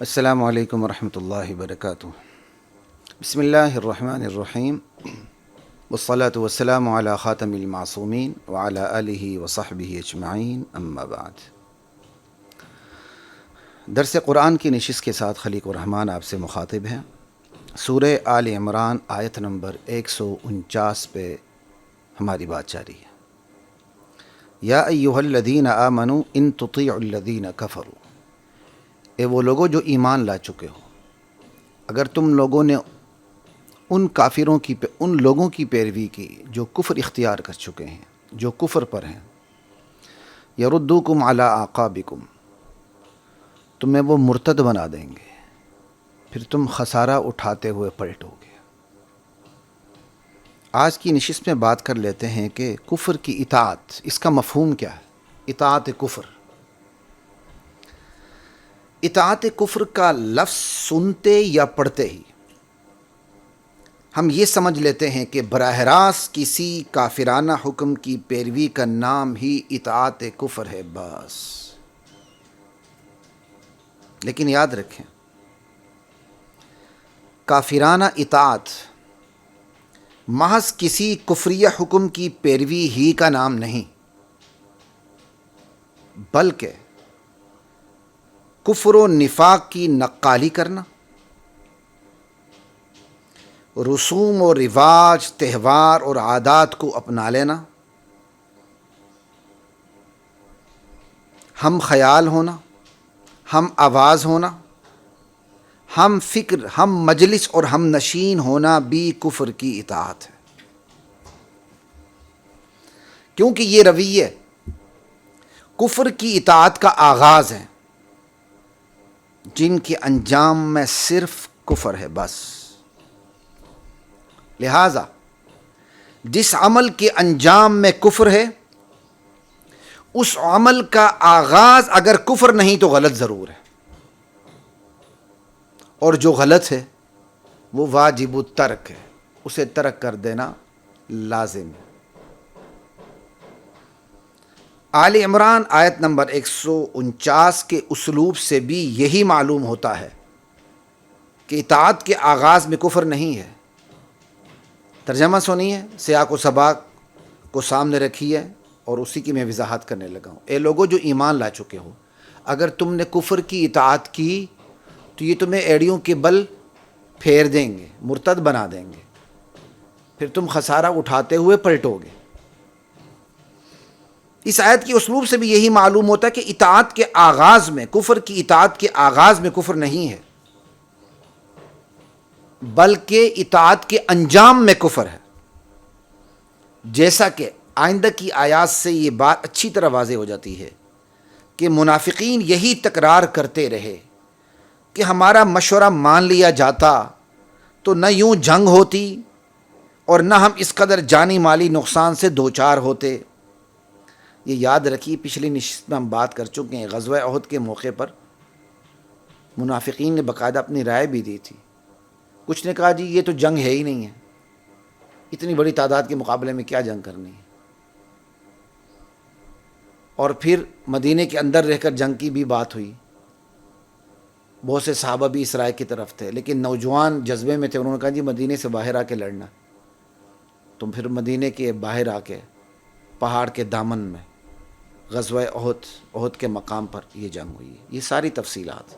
السلام علیکم ورحمۃ اللہ وبرکاتہ۔ بسم اللہ الرحمن الرحیم، والصلاة والسلام علی خاتم المعصومین وعلی آلہ وصحبہ اجمعین، اما بعد۔ درس قرآن کی نشست کے ساتھ خلیق الرحمن آپ سے مخاطب ہیں۔ سورہ آل عمران آیت نمبر 149 پہ ہماری بات جاری ہے۔ یا ایھا الذین آمنوا ان تطیعوا الذین کفروا، اے وہ لوگوں جو ایمان لا چکے ہو، اگر تم لوگوں نے ان لوگوں کی پیروی کی جو کفر اختیار کر چکے ہیں، جو کفر پر ہیں، یردوکم علی اعقابکم، تمہیں وہ مرتد بنا دیں گے، پھر تم خسارہ اٹھاتے ہوئے پلٹو گے۔ آج کی نشست میں بات کر لیتے ہیں کہ کفر کی اطاعت، اس کا مفہوم کیا ہے؟ اطاعت کفر۔ اطاعت کفر کا لفظ سنتے یا پڑھتے ہی ہم یہ سمجھ لیتے ہیں کہ براہ راست کسی کافرانہ حکم کی پیروی کا نام ہی اطاعت کفر ہے بس۔ لیکن یاد رکھیں، کافرانہ اطاعت محض کسی کفریہ حکم کی پیروی ہی کا نام نہیں، بلکہ کفر و نفاق کی نقالی کرنا، رسوم و رواج، تہوار اور عادات کو اپنا لینا، ہم خیال ہونا، ہم آواز ہونا، ہم فکر، ہم مجلس اور ہم نشین ہونا بھی کفر کی اطاعت ہے۔ کیونکہ یہ رویے کفر کی اطاعت کا آغاز ہیں، جن کے انجام میں صرف کفر ہے بس۔ لہذا جس عمل کے انجام میں کفر ہے، اس عمل کا آغاز اگر کفر نہیں تو غلط ضرور ہے، اور جو غلط ہے وہ واجب الترک ہے، اسے ترک کر دینا لازم ہے۔ آل عمران آیت نمبر 149 کے اسلوب سے بھی یہی معلوم ہوتا ہے کہ اطاعت کے آغاز میں کفر نہیں ہے۔ ترجمہ سنیے، سیاق و سباق کو سامنے رکھیے اور اسی کی میں وضاحت کرنے لگا ہوں۔ اے لوگوں جو ایمان لا چکے ہو، اگر تم نے کفر کی اطاعت کی تو یہ تمہیں ایڑیوں کے بل پھیر دیں گے، مرتد بنا دیں گے، پھر تم خسارہ اٹھاتے ہوئے پلٹو گے۔ اس آیت کے اسلوب سے بھی یہی معلوم ہوتا ہے کہ اطاعت کے آغاز میں، کفر کی اطاعت کے آغاز میں کفر نہیں ہے، بلکہ اطاعت کے انجام میں کفر ہے۔ جیسا کہ آئندہ کی آیات سے یہ بات اچھی طرح واضح ہو جاتی ہے کہ منافقین یہی تکرار کرتے رہے کہ ہمارا مشورہ مان لیا جاتا تو نہ یوں جنگ ہوتی اور نہ ہم اس قدر جانی مالی نقصان سے دوچار ہوتے۔ یہ یاد رکھیے، پچھلی نشست میں ہم بات کر چکے ہیں، غزوہ احد کے موقع پر منافقین نے باقاعدہ اپنی رائے بھی دی تھی۔ کچھ نے کہا جی یہ تو جنگ ہے ہی نہیں ہے، اتنی بڑی تعداد کے مقابلے میں کیا جنگ کرنی ہے، اور پھر مدینے کے اندر رہ کر جنگ کی بھی بات ہوئی۔ بہت سے صحابہ بھی اس رائے کی طرف تھے، لیکن نوجوان جذبے میں تھے، انہوں نے کہا جی مدینے سے باہر آ کے لڑنا۔ تو پھر مدینے کے باہر آ کے پہاڑ کے دامن میں غزوہ احد کے مقام پر یہ جنگ ہوئی ہے۔ یہ ساری تفصیلات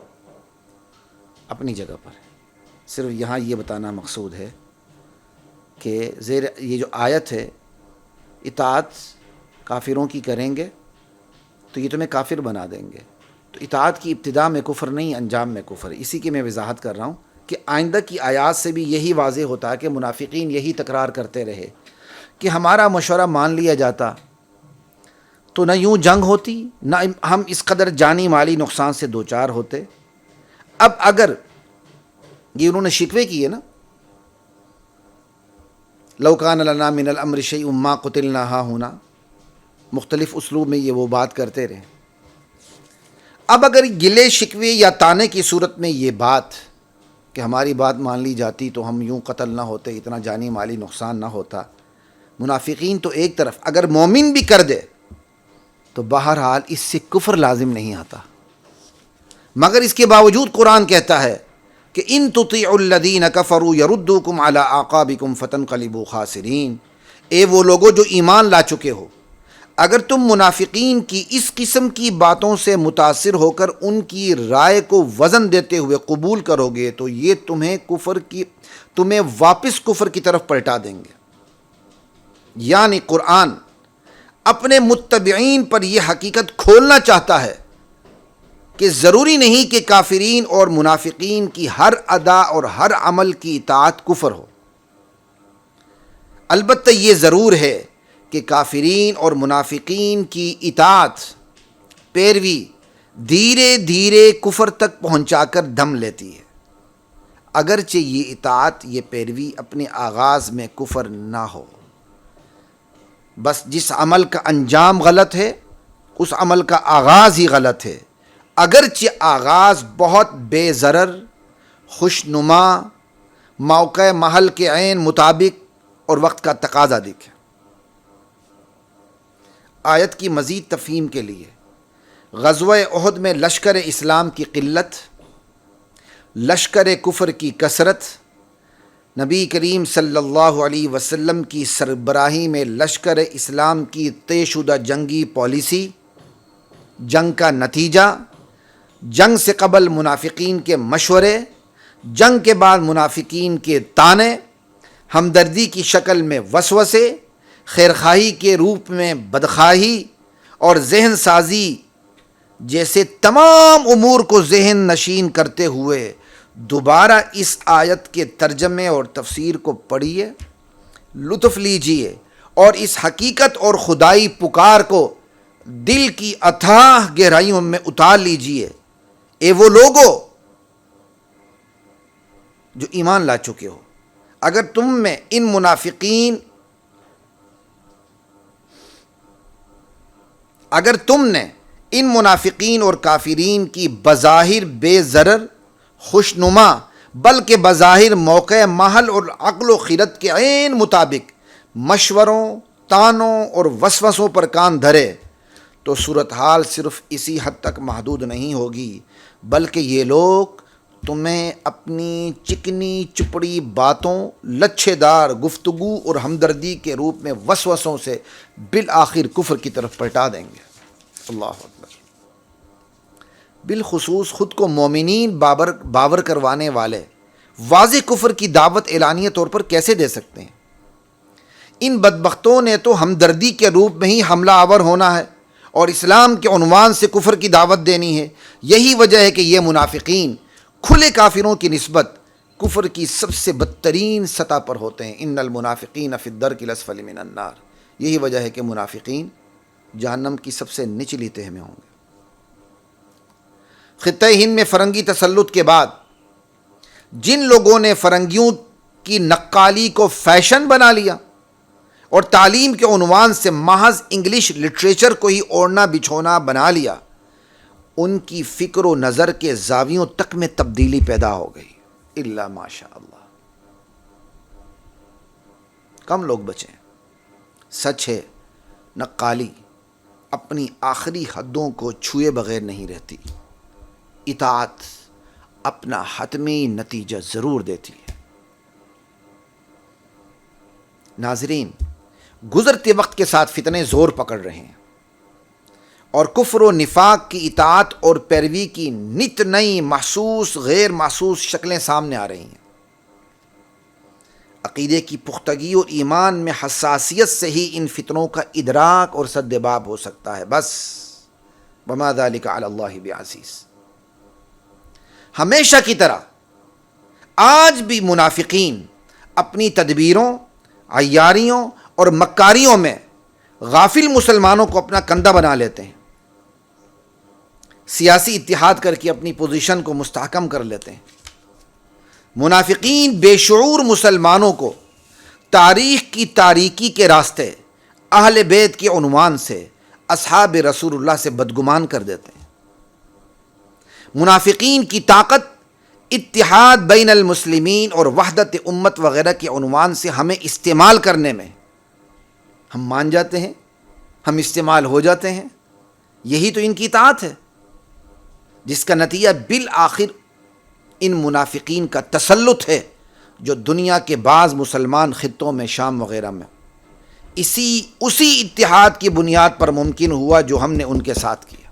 اپنی جگہ پر ہے، صرف یہاں یہ بتانا مقصود ہے کہ یہ جو آیت ہے، اطاعت کافروں کی کریں گے تو یہ تمہیں کافر بنا دیں گے، تو اطاعت کی ابتدا میں کفر نہیں، انجام میں کفر ہے۔ اسی کی میں وضاحت کر رہا ہوں کہ آئندہ کی آیات سے بھی یہی واضح ہوتا ہے کہ منافقین یہی تکرار کرتے رہے کہ ہمارا مشورہ مان لیا جاتا تو نہ یوں جنگ ہوتی، نہ ہم اس قدر جانی مالی نقصان سے دوچار ہوتے۔ اب اگر یہ انہوں نے شکوے کیے نا، لو کان لنا من الامر شیء ما قتلنا ہاہنا، مختلف اسلوب میں یہ وہ بات کرتے رہے۔ اب اگر گلے شکوے یا تانے کی صورت میں یہ بات کہ ہماری بات مان لی جاتی تو ہم یوں قتل نہ ہوتے، اتنا جانی مالی نقصان نہ ہوتا، منافقین تو ایک طرف، اگر مومن بھی کر دے تو بہرحال اس سے کفر لازم نہیں آتا، مگر اس کے باوجود قرآن کہتا ہے کہ ان تطیعوا الذین کفروا یردوکم علی اعقابکم فتنقلبوا خاسرین، اے وہ لوگو جو ایمان لا چکے ہو، اگر تم منافقین کی اس قسم کی باتوں سے متاثر ہو کر ان کی رائے کو وزن دیتے ہوئے قبول کرو گے تو یہ تمہیں واپس کفر کی طرف پلٹا دیں گے۔ یعنی قرآن اپنے متبعین پر یہ حقیقت کھولنا چاہتا ہے کہ ضروری نہیں کہ کافرین اور منافقین کی ہر ادا اور ہر عمل کی اطاعت کفر ہو، البتہ یہ ضرور ہے کہ کافرین اور منافقین کی اطاعت پیروی دھیرے دھیرے کفر تک پہنچا کر دم لیتی ہے، اگرچہ یہ اطاعت، یہ پیروی اپنے آغاز میں کفر نہ ہو، بس جس عمل کا انجام غلط ہے اس عمل کا آغاز ہی غلط ہے، اگرچہ آغاز بہت بے ضرر، خوشنما، موقع محل کے عین مطابق اور وقت کا تقاضا دکھے۔ آیت کی مزید تفہیم کے لیے غزوہ احد میں لشکر اسلام کی قلت، لشکر کفر کی کثرت، نبی کریم صلی اللہ علیہ وسلم کی سربراہی میں لشکر اسلام کی طے شدہ جنگی پالیسی، جنگ کا نتیجہ، جنگ سے قبل منافقین کے مشورے، جنگ کے بعد منافقین کے طعنے، ہمدردی کی شکل میں وسوسے، خیرخواہی کے روپ میں بدخواہی اور ذہن سازی جیسے تمام امور کو ذہن نشین کرتے ہوئے دوبارہ اس آیت کے ترجمے اور تفسیر کو پڑھیے، لطف لیجئے اور اس حقیقت اور خدائی پکار کو دل کی اتھاہ گہرائیوں میں اتار لیجئے، اے وہ لوگو جو ایمان لا چکے ہو، اگر تم نے ان منافقین اور کافرین کی بظاہر بے ضرر، خوشنما، بلکہ بظاہر موقع محل اور عقل و خرد کے عین مطابق مشوروں، طعنوں اور وسوسوں پر کان دھرے تو صورتحال صرف اسی حد تک محدود نہیں ہوگی، بلکہ یہ لوگ تمہیں اپنی چکنی چپڑی باتوں، لچھے دار گفتگو اور ہمدردی کے روپ میں وسوسوں سے بالآخر کفر کی طرف پلٹا دیں گے۔ اللہ اکبر۔ بالخصوص خود کو مومنین باور کروانے والے واضح کفر کی دعوت اعلانیہ طور پر کیسے دے سکتے ہیں؟ ان بدبختوں نے تو ہمدردی کے روپ میں ہی حملہ آور ہونا ہے اور اسلام کے عنوان سے کفر کی دعوت دینی ہے۔ یہی وجہ ہے کہ یہ منافقین کھلے کافروں کی نسبت کفر کی سب سے بدترین سطح پر ہوتے ہیں۔ ان المنافقین فی الدرک الاسفل من النار، یہی وجہ ہے کہ منافقین جہنم کی سب سے نچلی تہہ میں ہوں گے۔ خطہ ہند میں فرنگی تسلط کے بعد جن لوگوں نے فرنگیوں کی نقالی کو فیشن بنا لیا اور تعلیم کے عنوان سے محض انگلش لٹریچر کو ہی اوڑھنا بچھونا بنا لیا، ان کی فکر و نظر کے زاویوں تک میں تبدیلی پیدا ہو گئی، الا ماشاء اللہ۔ کم لوگ بچے۔ سچ ہے، نقالی اپنی آخری حدوں کو چھوئے بغیر نہیں رہتی، اطاعت اپنا حتمی نتیجہ ضرور دیتی ہے۔ ناظرین، گزرتے وقت کے ساتھ فتنے زور پکڑ رہے ہیں اور کفر و نفاق کی اطاعت اور پیروی کی نت نئی محسوس غیر محسوس شکلیں سامنے آ رہی ہیں۔ عقیدے کی پختگی اور ایمان میں حساسیت سے ہی ان فتنوں کا ادراک اور سدباب ہو سکتا ہے، بس وما ذلک علی اللہ بعزیز۔ ہمیشہ کی طرح آج بھی منافقین اپنی تدبیروں، عیاریوں اور مکاریوں میں غافل مسلمانوں کو اپنا کندھا بنا لیتے ہیں، سیاسی اتحاد کر کے اپنی پوزیشن کو مستحکم کر لیتے ہیں۔ منافقین بے شعور مسلمانوں کو تاریخ کی تاریکی کے راستے اہل بیت کے عنوان سے اصحاب رسول اللہ سے بدگمان کر دیتے ہیں۔ منافقین کی طاقت اتحاد بین المسلمین اور وحدت امت وغیرہ کے عنوان سے ہمیں استعمال کرنے میں ہم مان جاتے ہیں، ہم استعمال ہو جاتے ہیں، یہی تو ان کی اطاعت ہے۔ جس کا نتیجہ بالآخر ان منافقین کا تسلط ہے جو دنیا کے بعض مسلمان خطوں میں، شام وغیرہ میں، اسی اتحاد کی بنیاد پر ممکن ہوا جو ہم نے ان کے ساتھ کیا۔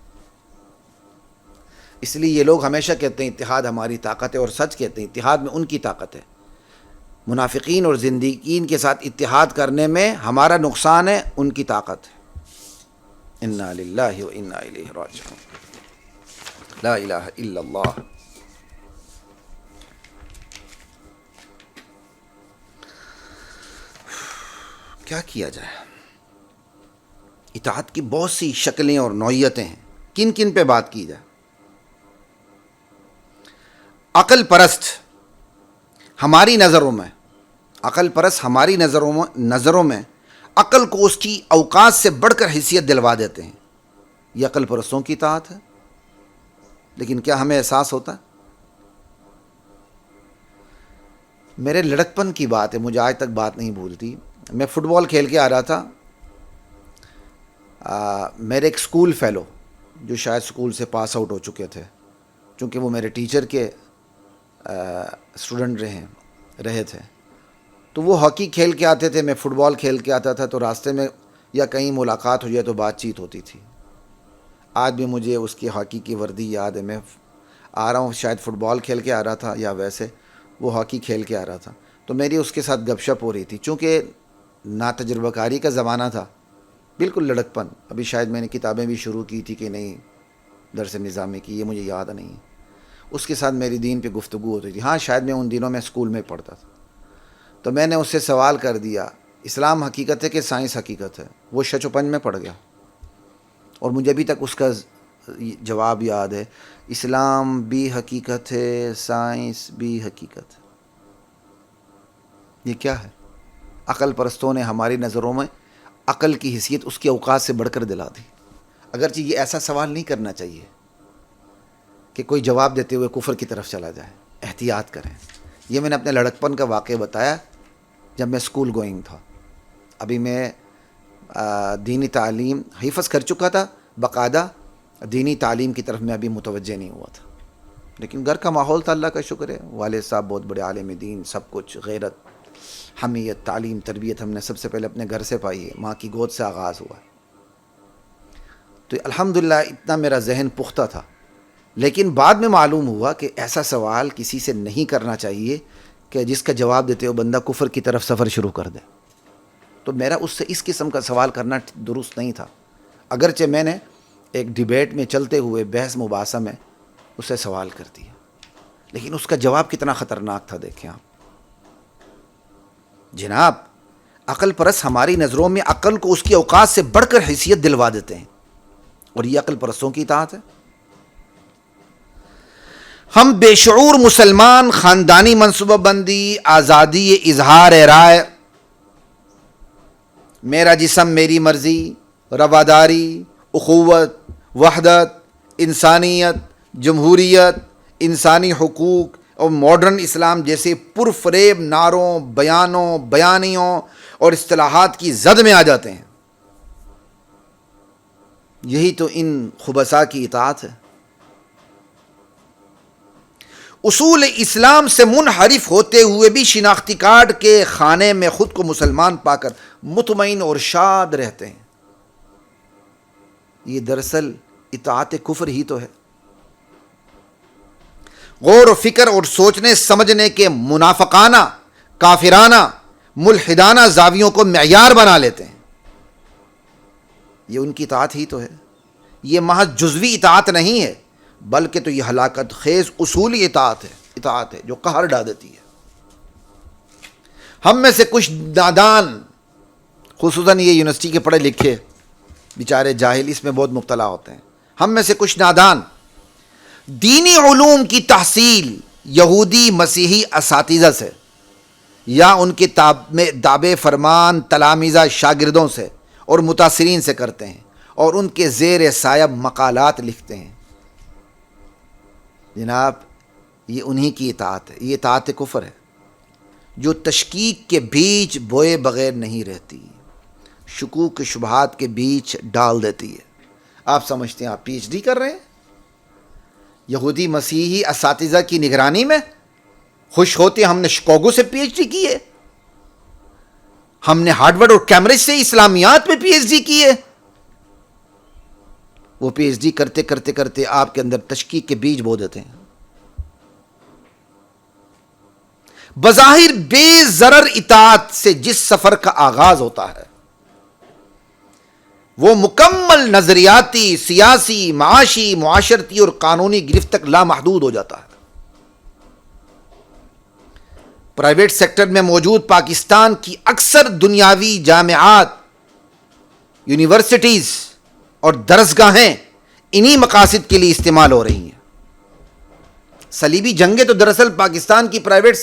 اس لیے یہ لوگ ہمیشہ کہتے ہیں اتحاد ہماری طاقت ہے، اور سچ کہتے ہیں اتحاد میں ان کی طاقت ہے۔ منافقین اور زندیقین کے ساتھ اتحاد کرنے میں ہمارا نقصان ہے، ان کی طاقت ہے۔ انا للہ و انا الیہ راجعون۔ لا الہ الا اللہ۔ کیا کیا جائے؟ اطاعت کی بہت سی شکلیں اور نوعیتیں ہیں، کن کن پہ بات کی جائے؟ عقل پرست ہماری نظروں میں عقل کو اس کی اوقات سے بڑھ کر حیثیت دلوا دیتے ہیں۔ یہ عقل پرستوں کی اطاعت ہے، لیکن کیا ہمیں احساس ہوتا ہے؟ میرے لڑکپن کی بات ہے، مجھے آج تک بات نہیں بھولتی۔ میں فٹ بال کھیل کے آ رہا تھا، میرے ایک اسکول فیلو جو شاید اسکول سے پاس آؤٹ ہو چکے تھے، چونکہ وہ میرے ٹیچر کے اسٹوڈنٹ رہے تھے، تو وہ ہاکی کھیل کے آتے تھے، میں فٹ بال کھیل کے آتا تھا، تو راستے میں یا کہیں ملاقات ہو جائے تو بات چیت ہوتی تھی۔ آج بھی مجھے اس کی ہاکی کی وردی یاد ہے، میں آ رہا ہوں، شاید فٹ بال کھیل کے آ رہا تھا یا ویسے وہ ہاکی کھیل کے آ رہا تھا، تو میری اس کے ساتھ گپ شپ ہو رہی تھی۔ چونکہ ناتجربہ کاری کا زمانہ تھا، بالکل لڑکپن، ابھی شاید میں نے کتابیں بھی شروع کی تھی کہ نہیں، درس نظامی کی، یہ مجھے یاد نہیں۔ اس کے ساتھ میری دین پہ گفتگو ہوتی تھی۔ ہاں، شاید میں ان دنوں میں اسکول میں پڑھتا تھا، تو میں نے اس سے سوال کر دیا، اسلام حقیقت ہے کہ سائنس حقیقت ہے؟ وہ شچ و پنج میں پڑ گیا، اور مجھے ابھی تک اس کا جواب یاد ہے، اسلام بھی حقیقت ہے، سائنس بھی حقیقت ہے۔ یہ کیا ہے؟ عقل پرستوں نے ہماری نظروں میں عقل کی حیثیت اس کے اوقات سے بڑھ کر دلا دی۔ اگرچہ یہ ایسا سوال نہیں کرنا چاہیے کہ کوئی جواب دیتے ہوئے کفر کی طرف چلا جائے، احتیاط کریں۔ یہ میں نے اپنے لڑکپن کا واقعہ بتایا جب میں اسکول گوئنگ تھا۔ ابھی میں دینی تعلیم حفظ کر چکا تھا، باقاعدہ دینی تعلیم کی طرف میں ابھی متوجہ نہیں ہوا تھا، لیکن گھر کا ماحول تھا، اللہ کا شکر ہے، والد صاحب بہت بڑے عالم دین، سب کچھ، غیرت، حمیت، تعلیم، تربیت ہم نے سب سے پہلے اپنے گھر سے پائی ہے، ماں کی گود سے آغاز ہوا۔ تو الحمدللہ اتنا میرا ذہن پختہ تھا، لیکن بعد میں معلوم ہوا کہ ایسا سوال کسی سے نہیں کرنا چاہیے کہ جس کا جواب دیتے ہو بندہ کفر کی طرف سفر شروع کر دے۔ تو میرا اس سے اس قسم کا سوال کرنا درست نہیں تھا، اگرچہ میں نے ایک ڈیبیٹ میں چلتے ہوئے بحث مباحثہ میں اسے سوال کر دیا، لیکن اس کا جواب کتنا خطرناک تھا، دیکھیں آپ۔ جناب، عقل پرست ہماری نظروں میں عقل کو اس کی اوقات سے بڑھ کر حیثیت دلوا دیتے ہیں، اور یہ عقل پرستوں کی اطاعت ہے۔ ہم بے شعور مسلمان خاندانی منصوبہ بندی، آزادی اظہار رائے، میرا جسم میری مرضی، رواداری، اخوت، وحدت، انسانیت، جمہوریت، انسانی حقوق اور ماڈرن اسلام جیسے پرفریب نعروں، بیانوں، بیانیوں اور اصطلاحات کی زد میں آ جاتے ہیں۔ یہی تو ان خبثاء کی اطاعت ہے۔ اصول اسلام سے منحرف ہوتے ہوئے بھی شناختی کارڈ کے خانے میں خود کو مسلمان پا کر مطمئن اور شاد رہتے ہیں۔ یہ دراصل اطاعت کفر ہی تو ہے۔ غور و فکر اور سوچنے سمجھنے کے منافقانہ، کافرانہ، ملحدانہ زاویوں کو معیار بنا لیتے ہیں۔ یہ ان کی اطاعت ہی تو ہے۔ یہ محض جزوی اطاعت نہیں ہے، بلکہ تو یہ ہلاکت خیز اصولی اطاعت ہے جو قہر ڈال دیتی ہے۔ ہم میں سے کچھ نادان، خصوصاً یہ یونیورسٹی کے پڑھے لکھے بیچارے جاہل اس میں بہت مبتلا ہوتے ہیں، ہم میں سے کچھ نادان دینی علوم کی تحصیل یہودی مسیحی اساتذہ سے یا ان کے تابع فرمان تلامذہ شاگردوں سے اور متاثرین سے کرتے ہیں، اور ان کے زیر سایہ مقالات لکھتے ہیں۔ جناب، یہ انہی کی اطاعت ہے، یہ اطاعت کفر ہے جو تشکیک کے بیچ بوئے بغیر نہیں رہتی، شکوک شبہات کے بیچ ڈال دیتی ہے۔ آپ سمجھتے ہیں آپ پی ایچ ڈی کر رہے ہیں، یہودی مسیحی اساتذہ کی نگرانی میں خوش ہوتے ہم نے شکاگو سے پی ایچ ڈی کی ہے، ہم نے ہارورڈ اور کیمبرج سے اسلامیات میں پی ایچ ڈی کی ہے. وہ پی ایچ ڈی کرتے کرتے کرتے آپ کے اندر تشکیک کے بیج بو دیتے ہیں. بظاہر بے ضرر اطاعت سے جس سفر کا آغاز ہوتا ہے وہ مکمل نظریاتی، سیاسی، معاشی، معاشرتی اور قانونی گرفت تک لامحدود ہو جاتا ہے. پرائیویٹ سیکٹر میں موجود پاکستان کی اکثر دنیاوی جامعات، یونیورسٹیز اور درسگاہیں انہی مقاصد کے لیے استعمال ہو رہی ہیں. صلیبی جنگیں تو دراصل پاکستان کی پرائیویٹ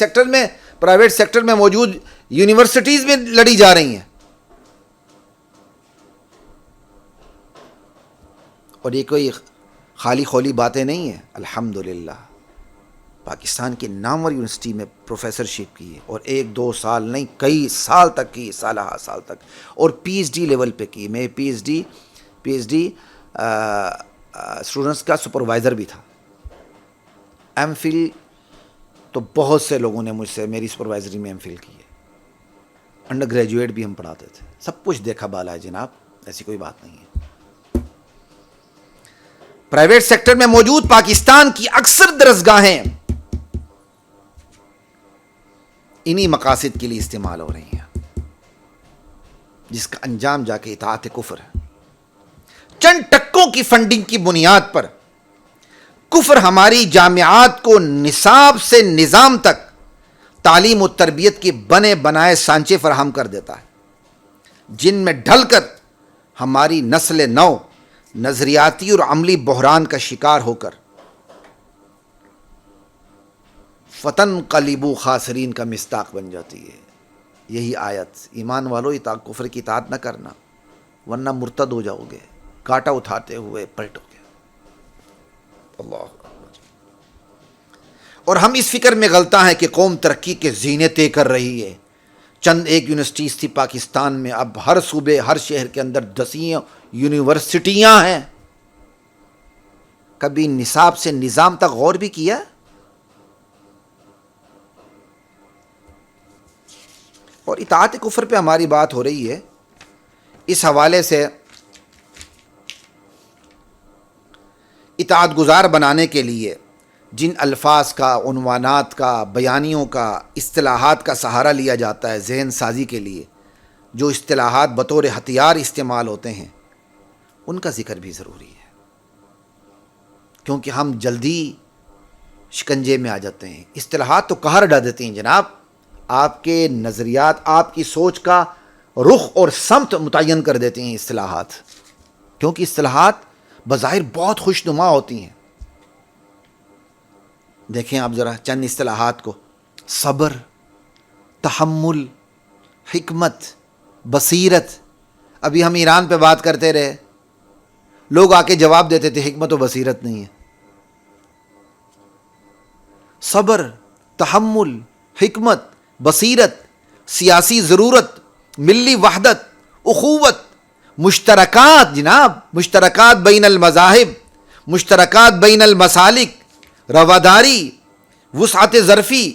سیکٹر میں موجود یونیورسٹیز میں لڑی جا رہی ہیں. اور یہ کوئی خالی خولی باتیں نہیں ہیں. الحمدللہ پاکستان کی نامور یونیورسٹی میں پروفیسرشپ کی ہے، اور 1-2 سال نہیں، کئی سال تک کی، سالہ سال تک، اور پی ایچ ڈی لیول پہ کی. میں پی ایچ ڈی اسٹوڈنٹس کا سپروائزر بھی تھا. ایم فل تو بہت سے لوگوں نے مجھ سے میری سپروائزری میں ایم فل کی ہے. انڈر گریجویٹ بھی ہم پڑھاتے تھے. سب کچھ دیکھا بالا ہے جناب، ایسی کوئی بات نہیں ہے. پرائیویٹ سیکٹر میں موجود پاکستان کی اکثر درسگاہیں انہی مقاصد کے لیے استعمال ہو رہی ہیں، جس کا انجام جا کے اطاعت کفر ہے. چند ٹکوں کی فنڈنگ کی بنیاد پر کفر ہماری جامعات کو نصاب سے نظام تک تعلیم و تربیت کے بنے بنائے سانچے فراہم کر دیتا ہے، جن میں ڈھل کر ہماری نسل نو نظریاتی اور عملی بحران کا شکار ہو کر فتن قلیبو خاسرین کا مصداق بن جاتی ہے. یہی آیت، ایمان والو کفر کی اطاعت نہ کرنا ورنہ مرتد ہو جاؤ گے، کاٹا اٹھاتے ہوئے پلٹو گے. اللہ. اور ہم اس فکر میں غلطاں ہیں کہ قوم ترقی کے زینے طے کر رہی ہے. چند ایک یونیورسٹیز تھی پاکستان میں، اب ہر صوبے، ہر شہر کے اندر 10 یونیورسٹیاں ہیں. کبھی نصاب سے نظام تک غور بھی کیا؟ اور اطاعت کفر پہ ہماری بات ہو رہی ہے، اس حوالے سے اطاعت گزار بنانے کے لیے جن الفاظ کا، عنوانات کا، بیانیوں کا، اصطلاحات کا سہارا لیا جاتا ہے ذہن سازی کے لیے، جو اصطلاحات بطور ہتھیار استعمال ہوتے ہیں، ان کا ذکر بھی ضروری ہے. کیونکہ ہم جلدی شکنجے میں آ جاتے ہیں. اصطلاحات تو قہر ڈال دیتی ہیں جناب. آپ کے نظریات، آپ کی سوچ کا رخ اور سمت متعین کر دیتی ہیں اصطلاحات. کیونکہ اصطلاحات بظاہر بہت خوشنما ہوتی ہیں. دیکھیں آپ ذرا چند اصطلاحات کو: صبر، تحمل، حکمت، بصیرت. ابھی ہم ایران پہ بات کرتے رہے، لوگ آ کے جواب دیتے تھے حکمت و بصیرت نہیں ہے. صبر، تحمل، حکمت، بصیرت، سیاسی ضرورت، ملی وحدت، اخوت، مشترکات. جناب مشترکات بین المذاہب، مشترکات بین المسالک، رواداری، وسعت ظرفی،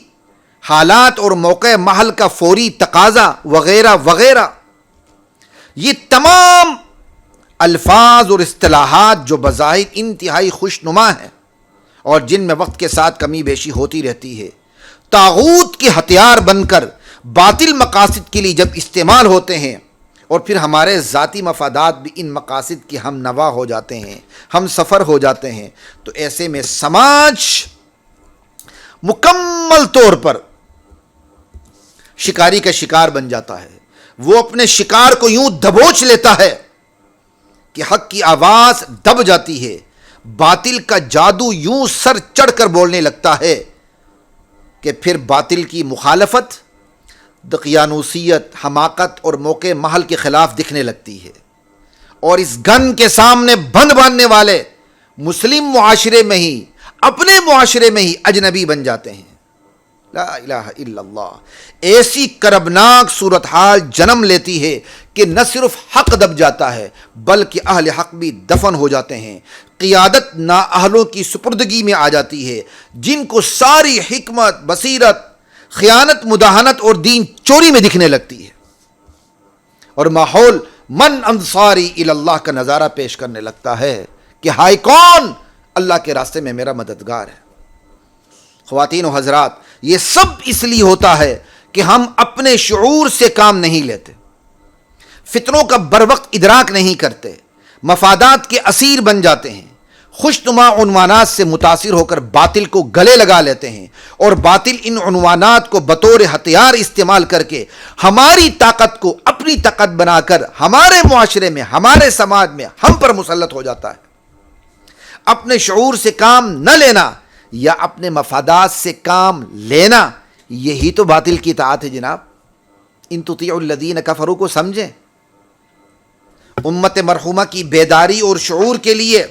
حالات اور موقع محل کا فوری تقاضا وغیرہ وغیرہ. یہ تمام الفاظ اور اصطلاحات جو بظاہر انتہائی خوشنما ہیں اور جن میں وقت کے ساتھ کمی بیشی ہوتی رہتی ہے، طاغوت کے ہتھیار بن کر باطل مقاصد کے لیے جب استعمال ہوتے ہیں اور پھر ہمارے ذاتی مفادات بھی ان مقاصد کے ہم نوا ہو جاتے ہیں، ہم سفر ہو جاتے ہیں، تو ایسے میں سماج مکمل طور پر شکاری کا شکار بن جاتا ہے. وہ اپنے شکار کو یوں دبوچ لیتا ہے کہ حق کی آواز دب جاتی ہے، باطل کا جادو یوں سر چڑھ کر بولنے لگتا ہے کہ پھر باطل کی مخالفت دقیانوسیت، حماقت اور موقع محل کے خلاف دکھنے لگتی ہے. اور اس گن کے سامنے بند باندھنے والے مسلم معاشرے میں ہی، اپنے معاشرے میں ہی اجنبی بن جاتے ہیں. لا الہ الا اللہ. ایسی کربناک صورتحال جنم لیتی ہے کہ نہ صرف حق دب جاتا ہے بلکہ اہل حق بھی دفن ہو جاتے ہیں. قیادت نااہلوں کی سپردگی میں آ جاتی ہے جن کو ساری حکمت، بصیرت، خیانت، مداہنت اور دین چوری میں دکھنے لگتی ہے، اور ماحول من انصاری الی اللہ کا نظارہ پیش کرنے لگتا ہے کہ ہائے کون اللہ کے راستے میں میرا مددگار ہے. خواتین و حضرات، یہ سب اس لیے ہوتا ہے کہ ہم اپنے شعور سے کام نہیں لیتے، فتنوں کا بروقت ادراک نہیں کرتے، مفادات کے اسیر بن جاتے ہیں، خوشنما عنوانات سے متاثر ہو کر باطل کو گلے لگا لیتے ہیں، اور باطل ان عنوانات کو بطور ہتھیار استعمال کر کے ہماری طاقت کو اپنی طاقت بنا کر ہمارے معاشرے میں، ہمارے سماج میں ہم پر مسلط ہو جاتا ہے. اپنے شعور سے کام نہ لینا یا اپنے مفادات سے کام لینا، یہی تو باطل کی اطاعت ہے جناب. ان تطیعوا الذین کفروا کو سمجھیں. امت مرحومہ کی بیداری اور شعور کے لیے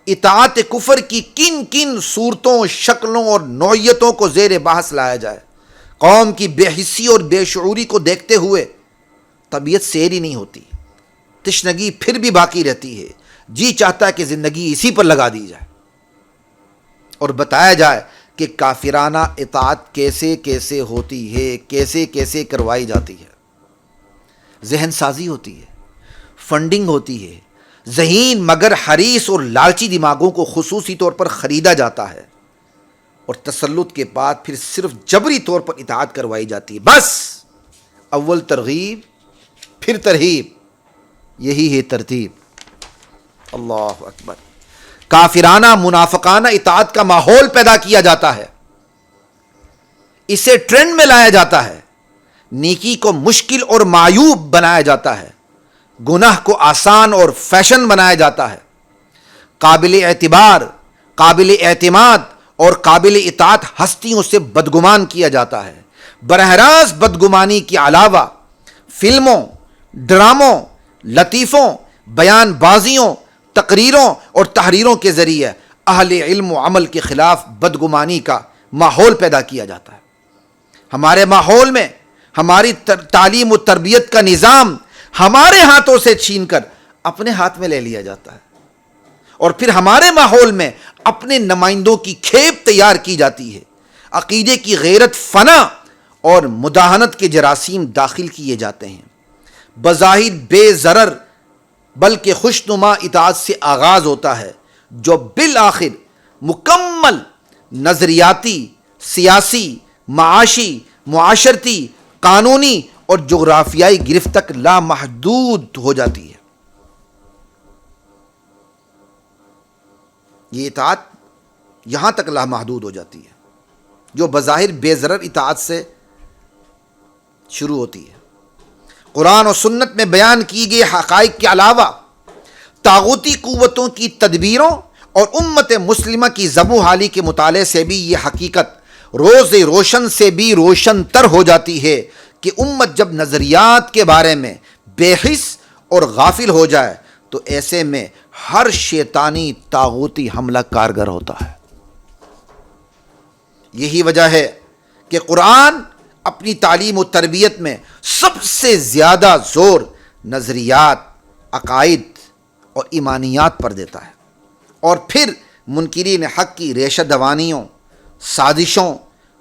اطاعت کفر کی کن کن صورتوں، شکلوں اور نوعیتوں کو زیر بحث لایا جائے. قوم کی بے حسی اور بے شعوری کو دیکھتے ہوئے طبیعت سیر ہی نہیں ہوتی، تشنگی پھر بھی باقی رہتی ہے، جی چاہتا ہے کہ زندگی اسی پر لگا دی جائے اور بتایا جائے کہ کافرانہ اطاعت کیسے کیسے ہوتی ہے، کیسے کیسے کروائی جاتی ہے. ذہن سازی ہوتی ہے، فنڈنگ ہوتی ہے، ذہین مگر حریص اور لالچی دماغوں کو خصوصی طور پر خریدا جاتا ہے، اور تسلط کے بعد پھر صرف جبری طور پر اطاعت کروائی جاتی ہے. بس اول ترغیب پھر ترہیب، یہی ہے ترتیب. اللہ اکبر. کافرانہ منافقانہ اطاعت کا ماحول پیدا کیا جاتا ہے، اسے ٹرینڈ میں لایا جاتا ہے، نیکی کو مشکل اور معیوب بنایا جاتا ہے، گناہ کو آسان اور فیشن بنایا جاتا ہے، قابل اعتبار، قابل اعتماد اور قابل اطاعت ہستیوں سے بدگمان کیا جاتا ہے. براہ راست بدگمانی کے علاوہ فلموں، ڈراموں، لطیفوں، بیان بازیوں، تقریروں اور تحریروں کے ذریعے اہل علم و عمل کے خلاف بدگمانی کا ماحول پیدا کیا جاتا ہے. ہمارے ماحول میں ہماری تعلیم و تربیت کا نظام ہمارے ہاتھوں سے چھین کر اپنے ہاتھ میں لے لیا جاتا ہے، اور پھر ہمارے ماحول میں اپنے نمائندوں کی کھیپ تیار کی جاتی ہے. عقیدے کی غیرت فنا اور مداہنت کے جراثیم داخل کیے جاتے ہیں. بظاہر بے ضرر بلکہ خوشنما اطاعت سے آغاز ہوتا ہے، جو بالآخر مکمل نظریاتی، سیاسی، معاشی، معاشرتی، قانونی اور جغرافیائی گرفت تک لامحدود ہو جاتی ہے. یہ اطاعت یہاں تک لامحدود ہو جاتی ہے جو بظاہر بے ضرر اطاعت سے شروع ہوتی ہے. قرآن و سنت میں بیان کی گئی حقائق کے علاوہ طاغوتی قوتوں کی تدبیروں اور امت مسلمہ کی زبوں حالی کے مطالعے سے بھی یہ حقیقت روز روشن سے بھی روشن تر ہو جاتی ہے کہ امت جب نظریات کے بارے میں بے حس اور غافل ہو جائے تو ایسے میں ہر شیطانی طاغوتی حملہ کارگر ہوتا ہے. یہی وجہ ہے کہ قرآن اپنی تعلیم و تربیت میں سب سے زیادہ زور نظریات، عقائد اور ایمانیات پر دیتا ہے، اور پھر منکرین حق کی ریشہ دوانیوں، سازشوں،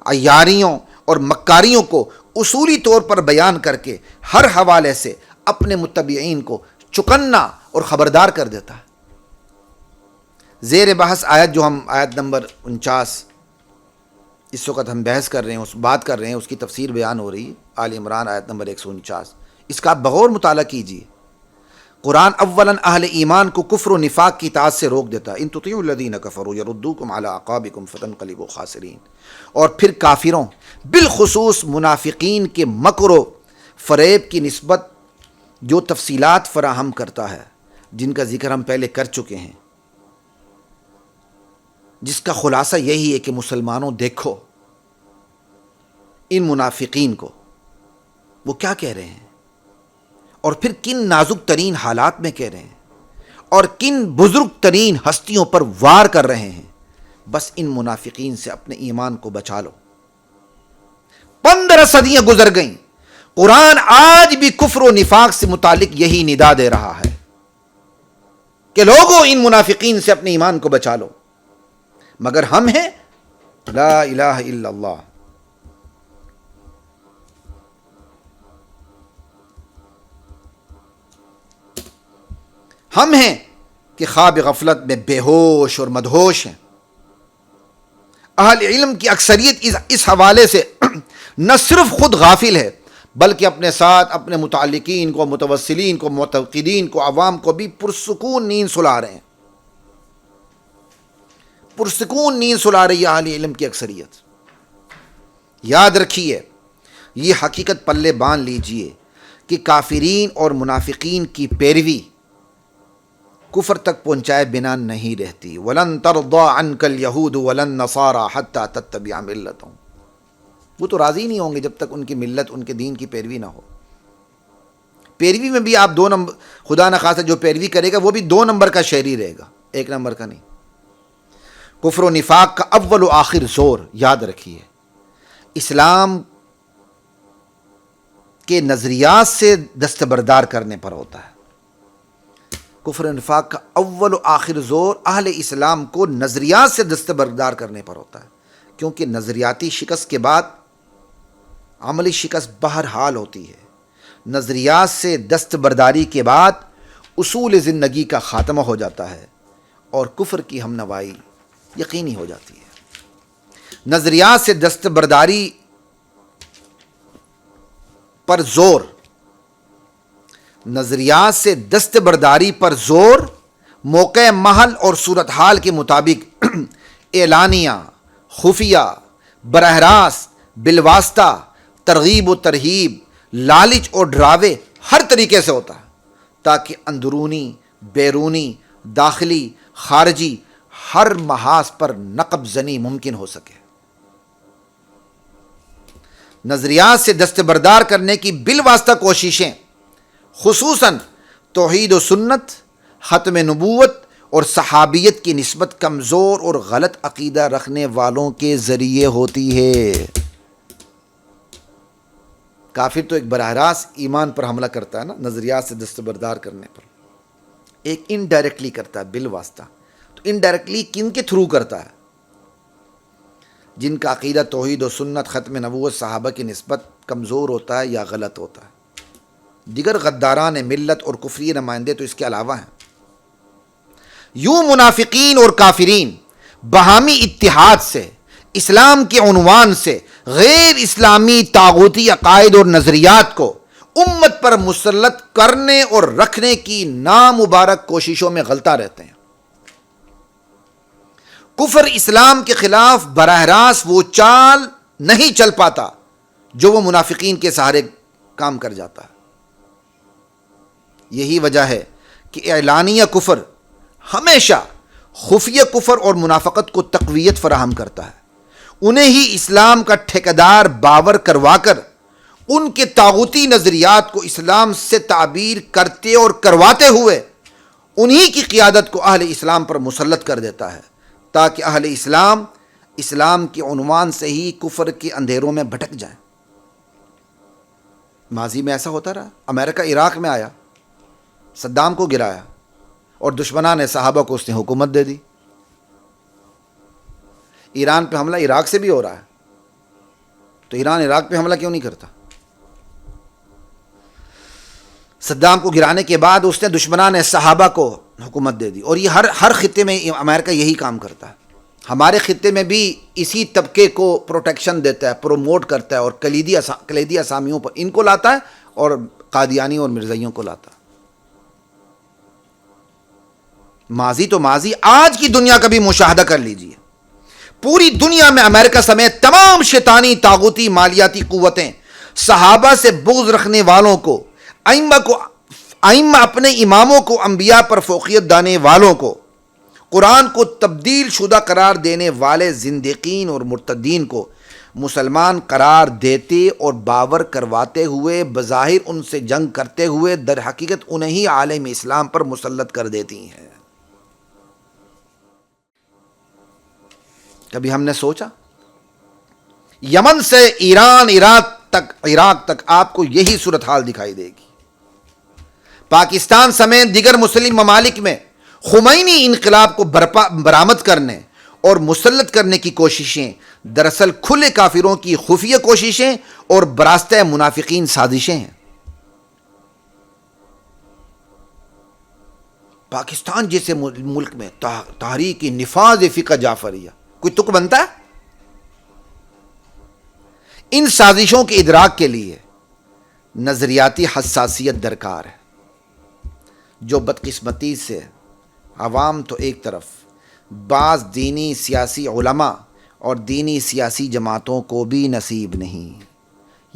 عیاریوں اور مکاریوں کو اصولی طور پر بیان کر کے ہر حوالے سے اپنے متبعین کو چکنا اور خبردار کر دیتا ہے. زیر بحث آیت جو ہم آیت نمبر 49 اس وقت ہم بحث کر رہے ہیں، اس بات کر رہے ہیں، اس کی تفسیر بیان ہو رہی ہے، آل عمران آیت نمبر 149. اس کا آپ بغور مطالعہ کیجیے. قرآن اولاً اہل ایمان کو کفر و نفاق کی اطاعت سے روک دیتا ہے. ان تطیعوا الذین کفروا یردوکم علی اعقابکم فتنقلبوا خاسرین. اور پھر کافروں بالخصوص منافقین کے مکر و فریب کی نسبت جو تفصیلات فراہم کرتا ہے، جن کا ذکر ہم پہلے کر چکے ہیں، جس کا خلاصہ یہی ہے کہ مسلمانوں دیکھو ان منافقین کو، وہ کیا کہہ رہے ہیں اور پھر کن نازک ترین حالات میں کہہ رہے ہیں اور کن بزرگ ترین ہستیوں پر وار کر رہے ہیں بس ان منافقین سے اپنے ایمان کو بچا لو۔ 15 صدیاں گزر گئیں، قرآن آج بھی کفر و نفاق سے متعلق یہی ندا دے رہا ہے کہ لوگوں ان منافقین سے اپنے ایمان کو بچا لو، مگر ہم ہیں لا الہ الا اللہ۔ ہم ہیں کہ خواب غفلت میں بے ہوش اور مدہوش ہیں۔ اہل علم کی اکثریت اس حوالے سے نہ صرف خود غافل ہے بلکہ اپنے ساتھ اپنے متعلقین کو، متوسلین کو، معتقدین کو، عوام کو بھی پرسکون نیند سلا رہے ہیں، پرسکون نیند سلا رہی ہے اہل علم کی اکثریت۔ یاد رکھیے، یہ حقیقت پلے باندھ لیجئے کہ کافرین اور منافقین کی پیروی کفر تک پہنچائے بنا نہیں رہتی۔ وَلَن تَرْضَىٰ عَنْكَ الْيَهُودُ وَلَا النَّصَارَىٰ حَتَّىٰ تَتَّبِعَ مِلَّتَهُمْ۔ وہ تو راضی نہیں ہوں گے جب تک ان کی ملت، ان کے دین کی پیروی نہ ہو۔ پیروی میں بھی آپ 2 نمبر، خدا نخواستہ جو پیروی کرے گا وہ بھی 2 نمبر کا شہری رہے گا، 1 نمبر کا نہیں۔ کفر و نفاق کا اول و آخر زور یاد رکھیے اسلام کے نظریات سے دستبردار کرنے پر ہوتا ہے۔ کفر و نفاق کا اول و آخر زور اہل اسلام کو نظریات سے دستبردار کرنے پر ہوتا ہے، کیونکہ نظریاتی شکست کے بعد عملی شکست بہرحال ہوتی ہے۔ نظریات سے دستبرداری کے بعد اصول زندگی کا خاتمہ ہو جاتا ہے اور کفر کی ہم نوائی یقینی ہو جاتی ہے۔ نظریات سے دستبرداری پر زور، نظریات سے دستبرداری پر زور موقع، محل اور صورتحال کے مطابق اعلانیہ، خفیہ، براہ راست، بالواسطہ، ترغیب و ترہیب، لالچ اور ڈراوے ہر طریقے سے ہوتا ہے تاکہ اندرونی، بیرونی، داخلی، خارجی ہر محاذ پر نقب زنی ممکن ہو سکے۔ نظریات سے دستبردار کرنے کی بالواسطہ کوششیں خصوصاً توحید و سنت، ختم نبوت اور صحابیت کی نسبت کمزور اور غلط عقیدہ رکھنے والوں کے ذریعے ہوتی ہے۔ کافر تو ایک براہ راست ایمان پر حملہ کرتا ہے نا، نظریات سے دستبردار کرنے پر، ایک انڈائریکٹلی کرتا ہے بالواسطہ۔ تو انڈائریکٹلی کن کے تھرو کرتا ہے؟ جن کا عقیدہ توحید و سنت، ختم نبوت، صحابہ کی نسبت کمزور ہوتا ہے یا غلط ہوتا ہے۔ دیگر غداران ملت اور کفری نمائندے تو اس کے علاوہ ہیں۔ یوں منافقین اور کافرین باہمی اتحاد سے، اسلام کے عنوان سے غیر اسلامی طاغوتی عقائد اور نظریات کو امت پر مسلط کرنے اور رکھنے کی نامبارک کوششوں میں غلطہ رہتے ہیں۔ کفر اسلام کے خلاف براہ راست وہ چال نہیں چل پاتا جو وہ منافقین کے سہارے کام کر جاتا ہے۔ یہی وجہ ہے کہ اعلانیہ کفر ہمیشہ خفیہ کفر اور منافقت کو تقویت فراہم کرتا ہے۔ انہیں ہی اسلام کا ٹھیکیدار باور کروا کر ان کے طاغوتی نظریات کو اسلام سے تعبیر کرتے اور کرواتے ہوئے انہی کی قیادت کو اہل اسلام پر مسلط کر دیتا ہے تاکہ اہل اسلام کے عنوان سے ہی کفر کے اندھیروں میں بھٹک جائیں۔ ماضی میں ایسا ہوتا رہا۔ امریکہ عراق میں آیا، صدام کو گرایا اور دشمنان صحابہ کو اس نے حکومت دے دی۔ ایران پہ حملہ عراق سے بھی ہو رہا ہے، تو ایران عراق پہ حملہ کیوں نہیں کرتا؟ صدام کو گرانے کے بعد اس نے دشمنان صحابہ کو حکومت دے دی، اور یہ ہر خطے میں امریکہ یہی کام کرتا ہے۔ ہمارے خطے میں بھی اسی طبقے کو پروٹیکشن دیتا ہے، پروموٹ کرتا ہے، اور کلیدی اسامیوں پر ان کو لاتا ہے اور قادیانی اور مرزائیوں کو لاتا ہے۔ ماضی تو ماضی، آج کی دنیا کا بھی مشاہدہ کر لیجئے۔ پوری دنیا میں امریکہ سمیت تمام شیطانی طاغوتی مالیاتی قوتیں صحابہ سے بغض رکھنے والوں کو، ائمہ اپنے اماموں کو، انبیاء پر فوقیت دانے والوں کو، قرآن کو تبدیل شدہ قرار دینے والے زندیقین اور مرتدین کو مسلمان قرار دیتے اور باور کرواتے ہوئے بظاہر ان سے جنگ کرتے ہوئے در حقیقت انہیں ہی عالم اسلام پر مسلط کر دیتی ہیں۔ کبھی ہم نے سوچا؟ یمن سے ایران، عراق تک آپ کو یہی صورتحال دکھائی دے گی۔ پاکستان سمیت دیگر مسلم ممالک میں خمینی انقلاب کو برآمد کرنے اور مسلط کرنے کی کوششیں دراصل کھلے کافروں کی خفیہ کوششیں اور براستہ منافقین سازشیں ہیں۔ پاکستان جیسے ملک میں تحریک نفاذ فقہ جعفریہ کوئی تک بنتا ہے؟ ان سازشوں کے ادراک کے لیے نظریاتی حساسیت درکار ہے، جو بدقسمتی سے عوام تو ایک طرف، بعض دینی سیاسی علماء اور دینی سیاسی جماعتوں کو بھی نصیب نہیں۔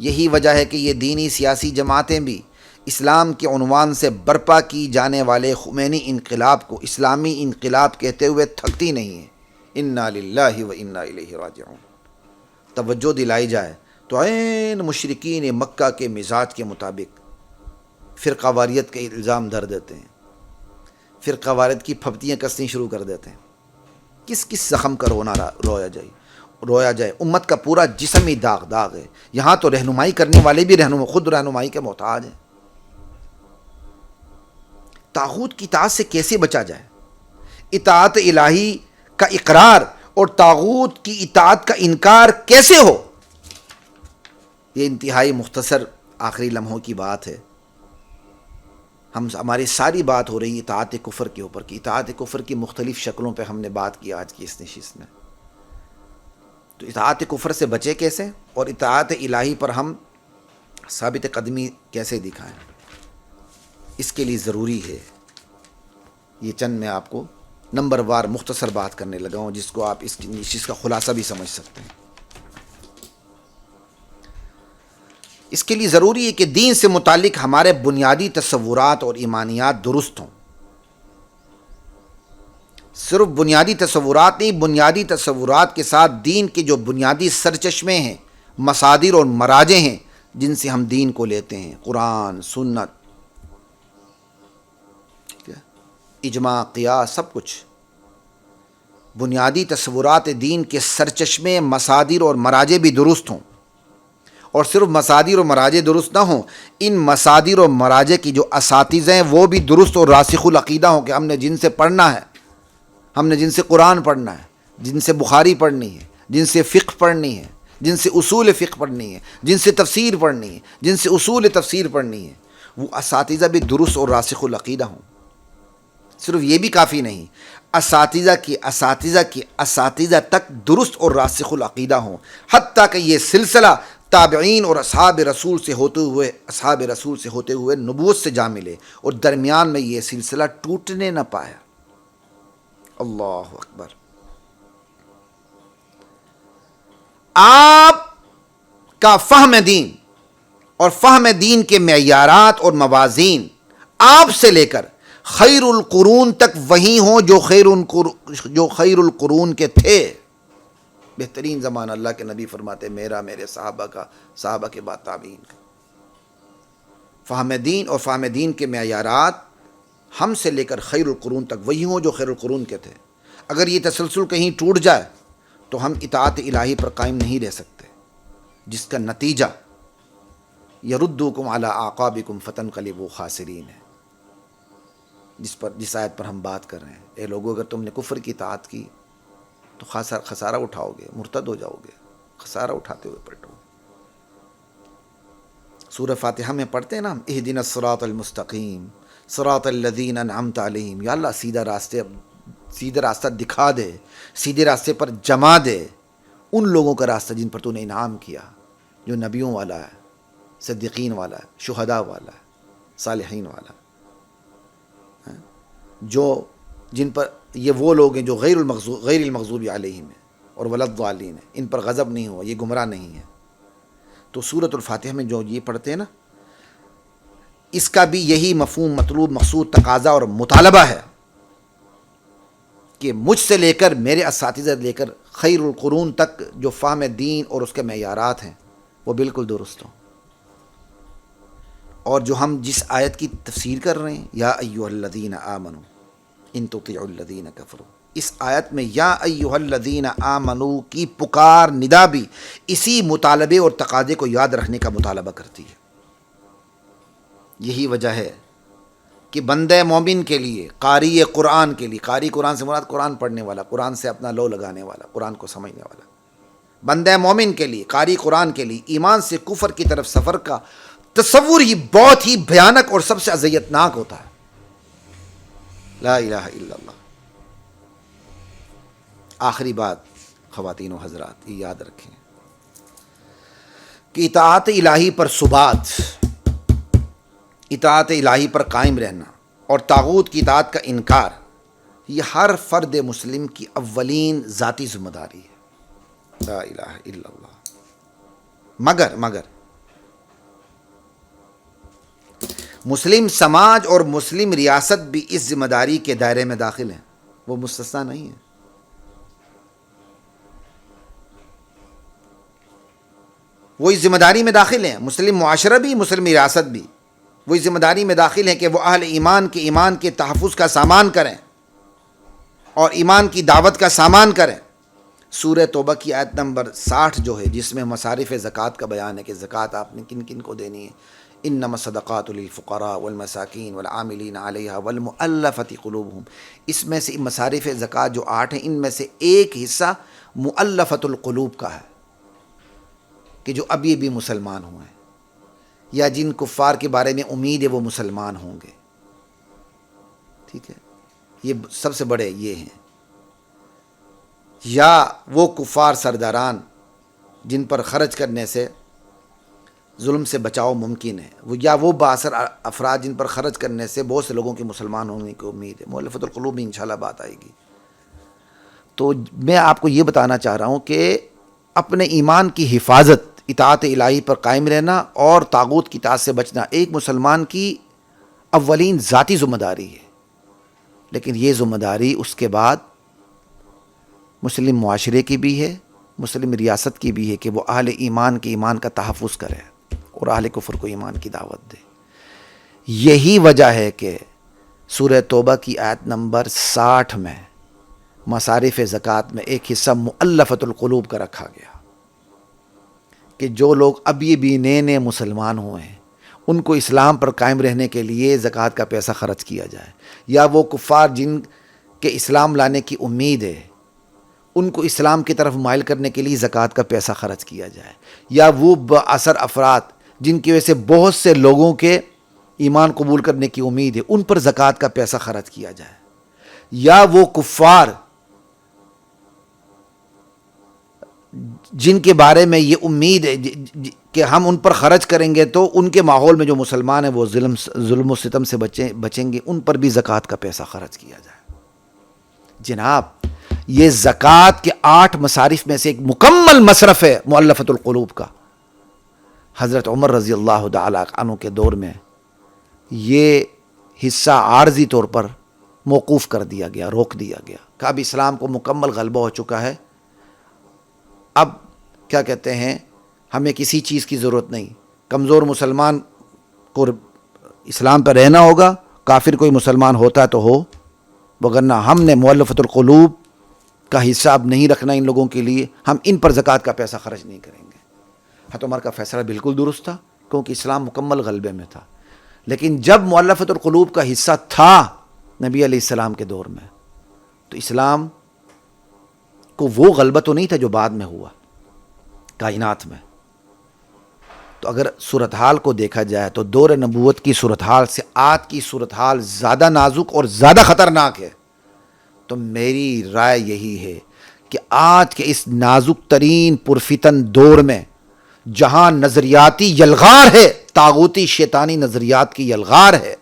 یہی وجہ ہے کہ یہ دینی سیاسی جماعتیں بھی اسلام کے عنوان سے برپا کی جانے والے خمینی انقلاب کو اسلامی انقلاب کہتے ہوئے تھکتی نہیں ہیں۔ انا للہ و انا الیہ راجعون۔ توجہ دلائی جائے تو عین مشرکین مکہ کے مزاج کے مطابق فرقہ واریت کے الزام دھر دیتے ہیں، فرقہ واریت کی پھپتیاں کسنی شروع کر دیتے ہیں۔ کس زخم کا رویا جائے۔ امت کا پورا جسم ہی داغ ہے۔ یہاں تو رہنمائی کرنے والے بھی خود رہنمائی کے محتاج ہیں۔ طاغوت کی اطاعت سے کیسے بچا جائے؟ اطاعت الہی کا اقرار اور طاغوت کی اطاعت کا انکار کیسے ہو؟ یہ انتہائی مختصر آخری لمحوں کی بات ہے۔ ہماری ساری بات ہو رہی اطاعت کفر کے اوپر کی، اطاعت کفر کی مختلف شکلوں پہ ہم نے بات کی آج کی اس نشست میں۔ تو اطاعت کفر سے بچے کیسے اور اطاعت الہی پر ہم ثابت قدمی کیسے دکھائیں؟ اس کے لیے ضروری ہے یہ چند میں آپ کو نمبر وار مختصر بات کرنے لگا ہوں، جس کو آپ اس چیز کا خلاصہ بھی سمجھ سکتے ہیں۔ اس کے لیے ضروری ہے کہ دین سے متعلق ہمارے بنیادی تصورات اور ایمانیات درست ہوں۔ صرف بنیادی تصورات نہیں، بنیادی تصورات کے ساتھ دین کے جو بنیادی سرچشمے ہیں، مصادر اور مراجع ہیں جن سے ہم دین کو لیتے ہیں، قرآن، سنت، اجماع، قیاس، سب کچھ۔ بنیادی تصورات دین کے سرچشمے، مصادر اور مراجع بھی درست ہوں، اور صرف مصادر اور مراجع درست نہ ہوں، ان مصادر اور مراجع کی جو اساتذہ ہیں وہ بھی درست اور راسخ العقیدہ ہوں، کہ ہم نے جن سے پڑھنا ہے، ہم نے جن سے قرآن پڑھنا ہے، جن سے بخاری پڑھنی ہے، جن سے فقہ پڑھنی ہے، جن سے اصول فقہ پڑھنی ہے، جن سے تفسیر پڑھنی ہے، جن سے اصول تفسیر پڑھنی ہے، وہ اساتذہ بھی درست اور راسخ العقیدہ ہوں۔ صرف یہ بھی کافی نہیں، اساتذہ تک درست اور راسخ العقیدہ ہوں، حتیٰ کہ یہ سلسلہ تابعین اور اصحاب رسول سے ہوتے ہوئے نبوت سے جا ملے، اور درمیان میں یہ سلسلہ ٹوٹنے نہ پایا۔ اللہ اکبر۔ آپ کا فہم دین اور فہم دین کے معیارات اور موازین آپ سے لے کر خیر القرون تک وہی ہوں جو خیر القرون کے تھے۔ بہترین زمانہ اللہ کے نبی فرماتے میرا، میرے صحابہ کا، صحابہ کے بعد تابعین کا۔ فہم دین اور فہم دین کے معیارات ہم سے لے کر خیر القرون تک وہی ہوں جو خیر القرون کے تھے۔ اگر یہ تسلسل کہیں ٹوٹ جائے تو ہم اطاعت الہی پر قائم نہیں رہ سکتے، جس کا نتیجہ یردوکم علی اعقابکم فتنقلبوا خاسرین ہے، جس آیت پر ہم بات کر رہے ہیں۔ اے لوگو، اگر تم نے کفر کی اطاعت کی تو خسارہ اٹھاؤ گے، مرتد ہو جاؤ گے، خسارہ اٹھاتے ہوئے پلٹو۔ سورہ فاتحہ میں پڑھتے ہیں نا، اہدنا الصراط المستقیم صراط الذین انعمت علیہم، یا اللہ سیدھا راستہ دکھا دے، سیدھے راستے پر جما دے ان لوگوں کا راستہ جن پر تو نے انعام کیا، جو نبیوں والا ہے، صدیقین والا ہے، شہداء والا ہے، صالحین والا ہے، جن پر یہ وہ لوگ ہیں جو غیر المغضوب علیہم ہیں اور ولا الضالین ہیں، ان پر غضب نہیں ہوا، یہ گمراہ نہیں ہے۔ تو سورۃ الفاتحہ میں جو یہ پڑھتے ہیں نا، اس کا بھی یہی مفہوم، مطلوب، مقصود، تقاضا اور مطالبہ ہے کہ مجھ سے لے کر، میرے اساتذہ لے کر خیر القرون تک جو فہم دین اور اس کے معیارات ہیں وہ بالکل درست ہوں۔ اور جو ہم جس آیت کی تفسیر کر رہے ہیں، یا ایھا الذین آمنوا ان تطیعوا الذین کفروا، اس آیت میں یا ایھا الذین آمنو کی پکار ندا بھی اسی مطالبے اور تقاضے کو یاد رکھنے کا مطالبہ کرتی ہے۔ یہی وجہ ہے کہ بندہ مومن کے لیے، قاری قرآن کے لیے، قاری قرآن سے مراد قرآن پڑھنے والا، قرآن سے اپنا لو لگانے والا، قرآن کو سمجھنے والا، بندہ مومن کے لیے، قاری قرآن کے لیے ایمان سے کفر کی طرف سفر کا تصور ہی بہت ہی بھیانک اور سب سے اذیتناک ہوتا ہے۔ لا الہ الا اللہ۔ آخری بات خواتین و حضرات یہ یاد رکھیں کہ اطاعت الہی پر ثبات، اطاعت الہی پر قائم رہنا اور طاغوت کی اطاعت کا انکار، یہ ہر فرد مسلم کی اولین ذاتی ذمہ داری ہے۔ لا الہ الا اللہ۔ مگر مسلم سماج اور مسلم ریاست بھی اس ذمہ داری کے دائرے میں داخل ہیں، وہ مستثنیٰ نہیں ہے۔ وہ اس ذمہ داری میں داخل ہیں، مسلم معاشرہ بھی، مسلم ریاست بھی وہ اس ذمہ داری میں داخل ہیں کہ وہ اہل ایمان کے تحفظ کا سامان کریں اور ایمان کی دعوت کا سامان کریں۔ سورہ توبہ کی آیت نمبر 60 جو ہے، جس میں مصارف زکوٰۃ کا بیان ہے کہ زکوٰۃ آپ نے کن کن کو دینی ہے، انما الصدقات للفقراء والمساکین والعاملین علیہا والمؤلفۃ قلوبہم، اس میں سے مصارف زکوٰۃ جو 8 ہیں، ان میں سے ایک حصہ مؤلفۃ القلوب کا ہے، کہ جو ابھی بھی مسلمان ہوئے ہیں یا جن کفار کے بارے میں امید ہے وہ مسلمان ہوں گے۔ ٹھیک ہے، یہ سب سے بڑے یہ ہیں، یا وہ کفار سرداران جن پر خرچ کرنے سے ظلم سے بچاؤ ممکن ہے، یا وہ بااثر افراد جن پر خرچ کرنے سے بہت سے لوگوں کے مسلمان ہونے کی امید ہے۔ مؤلفۃ القلوب میں انشاءاللہ بات آئے گی۔ تو میں آپ کو یہ بتانا چاہ رہا ہوں کہ اپنے ایمان کی حفاظت، اطاعت الہی پر قائم رہنا اور طاغوت کی اطاعت سے بچنا ایک مسلمان کی اولین ذاتی ذمہ داری ہے، لیکن یہ ذمہ داری اس کے بعد مسلم معاشرے کی بھی ہے، مسلم ریاست کی بھی ہے کہ وہ اہل ایمان کے ایمان کا تحفظ کرے اور اہل کفر کو ایمان کی دعوت دے۔ یہی وجہ ہے کہ سورہ توبہ کی آیت نمبر 60 میں مصارف زکوٰۃ میں ایک حصہ مؤلفۃ القلوب کا رکھا گیا، کہ جو لوگ ابھی بھی نئے مسلمان ہوئے ہیں ان کو اسلام پر قائم رہنے کے لیے زکوٰۃ کا پیسہ خرچ کیا جائے، یا وہ کفار جن کے اسلام لانے کی امید ہے ان کو اسلام کی طرف مائل کرنے کے لیے زکوٰۃ کا پیسہ خرچ کیا جائے، یا وہ بااثر افراد جن کی وجہ سے بہت سے لوگوں کے ایمان قبول کرنے کی امید ہے ان پر زکوٰۃ کا پیسہ خرچ کیا جائے، یا وہ کفار جن کے بارے میں یہ امید ہے کہ ہم ان پر خرچ کریں گے تو ان کے ماحول میں جو مسلمان ہیں وہ ظلم و ستم سے بچیں گے، ان پر بھی زکوٰۃ کا پیسہ خرچ کیا جائے۔ جناب یہ زکوٰۃ کے 8 مصارف میں سے ایک مکمل مصرف ہے مؤلفۃ القلوب کا۔ حضرت عمر رضی اللہ تعالی عنہ کے دور میں یہ حصہ عارضی طور پر موقوف کر دیا گیا، روک دیا گیا کہ اب اسلام کو مکمل غلبہ ہو چکا ہے، اب کیا کہتے ہیں ہمیں کسی چیز کی ضرورت نہیں، کمزور مسلمان کو اسلام پر رہنا ہوگا، کافر کوئی مسلمان ہوتا ہے تو ہو، وگرنہ ہم نے مؤلفۃ القلوب کا حصہ اب نہیں رکھنا ان لوگوں کے لیے، ہم ان پر زکوٰۃ کا پیسہ خرچ نہیں کریں گے۔ حضرت عمر کا فیصلہ بالکل درست تھا، کیونکہ اسلام مکمل غلبے میں تھا۔ لیکن جب مؤلفۃ القلوب کا حصہ تھا نبی علیہ السلام کے دور میں، تو اسلام کو وہ غلبہ تو نہیں تھا جو بعد میں ہوا کائنات میں۔ تو اگر صورتحال کو دیکھا جائے تو دور نبوت کی صورتحال سے آج کی صورتحال زیادہ نازک اور زیادہ خطرناک ہے۔ تو میری رائے یہی ہے کہ آج کے اس نازک ترین پرفتن دور میں جہاں نظریاتی یلغار ہے، طاغوتی شیطانی نظریات کی یلغار ہے،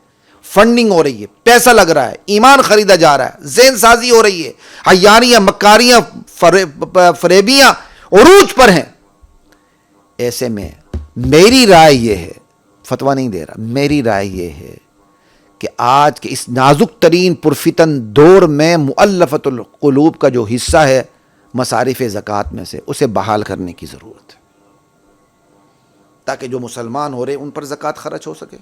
فنڈنگ ہو رہی ہے، پیسہ لگ رہا ہے، ایمان خریدا جا رہا ہے، ذہن سازی ہو رہی ہے، عیاریاں، مکاریاں، فریبیاں عروج پر ہیں، ایسے میں میری رائے یہ ہے، فتویٰ نہیں دے رہا، میری رائے یہ ہے کہ آج کے اس نازک ترین پرفتن دور میں مؤلفۃ القلوب کا جو حصہ ہے مصارف زکوٰۃ میں سے اسے بحال کرنے کی ضرورت ہے، تاکہ جو مسلمان ہو رہے ان پر زکوٰۃ خرچ ہو سکے،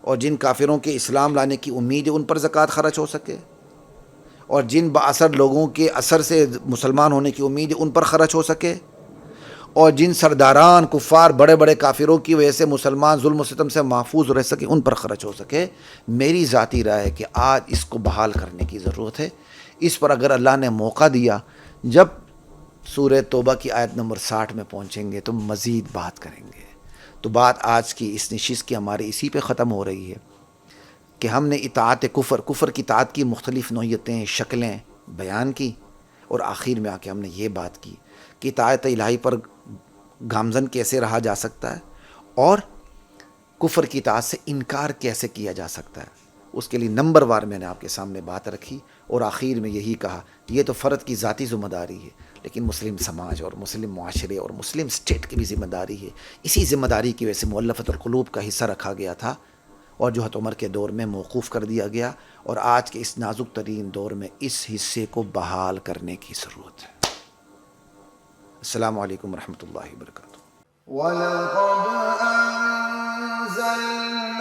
اور جن کافروں کے اسلام لانے کی امید ہے ان پر زکوٰۃ خرچ ہو سکے، اور جن باثر لوگوں کے اثر سے مسلمان ہونے کی امید ہے ان پر خرچ ہو سکے، اور جن سرداران کفار بڑے بڑے کافروں کی وجہ سے مسلمان ظلم و ستم سے محفوظ رہ سکے ان پر خرچ ہو سکے۔ میری ذاتی رائے ہے کہ آج اس کو بحال کرنے کی ضرورت ہے۔ اس پر اگر اللہ نے موقع دیا، جب سورہ توبہ کی آیت نمبر 60 میں پہنچیں گے تو مزید بات کریں گے۔ تو بات آج کی اس نشست کی ہماری اسی پہ ختم ہو رہی ہے کہ ہم نے اطاعت کفر کی اطاعت کی مختلف نوعیتیں، شکلیں بیان کی، اور آخر میں آ کے ہم نے یہ بات کی کہ اطاعت الہی پر گامزن کیسے رہا جا سکتا ہے اور کفر کی اطاعت سے انکار کیسے کیا جا سکتا ہے۔ اس کے لیے نمبر وار میں نے آپ کے سامنے بات رکھی، اور آخر میں یہی کہا یہ تو فرد کی ذاتی ذمہ داری ہے، لیکن مسلم سماج اور مسلم معاشرے اور مسلم اسٹیٹ کی بھی ذمہ داری ہے۔ اسی ذمہ داری کی وجہ سے مؤلفۃ القلوب کا حصہ رکھا گیا تھا، اور جو حضرت عمر کے دور میں موقوف کر دیا گیا، اور آج کے اس نازک ترین دور میں اس حصے کو بحال کرنے کی ضرورت ہے۔ السلام علیکم ورحمۃ اللہ وبرکاتہ۔ وَلَقَدْ أَنزَلْنَا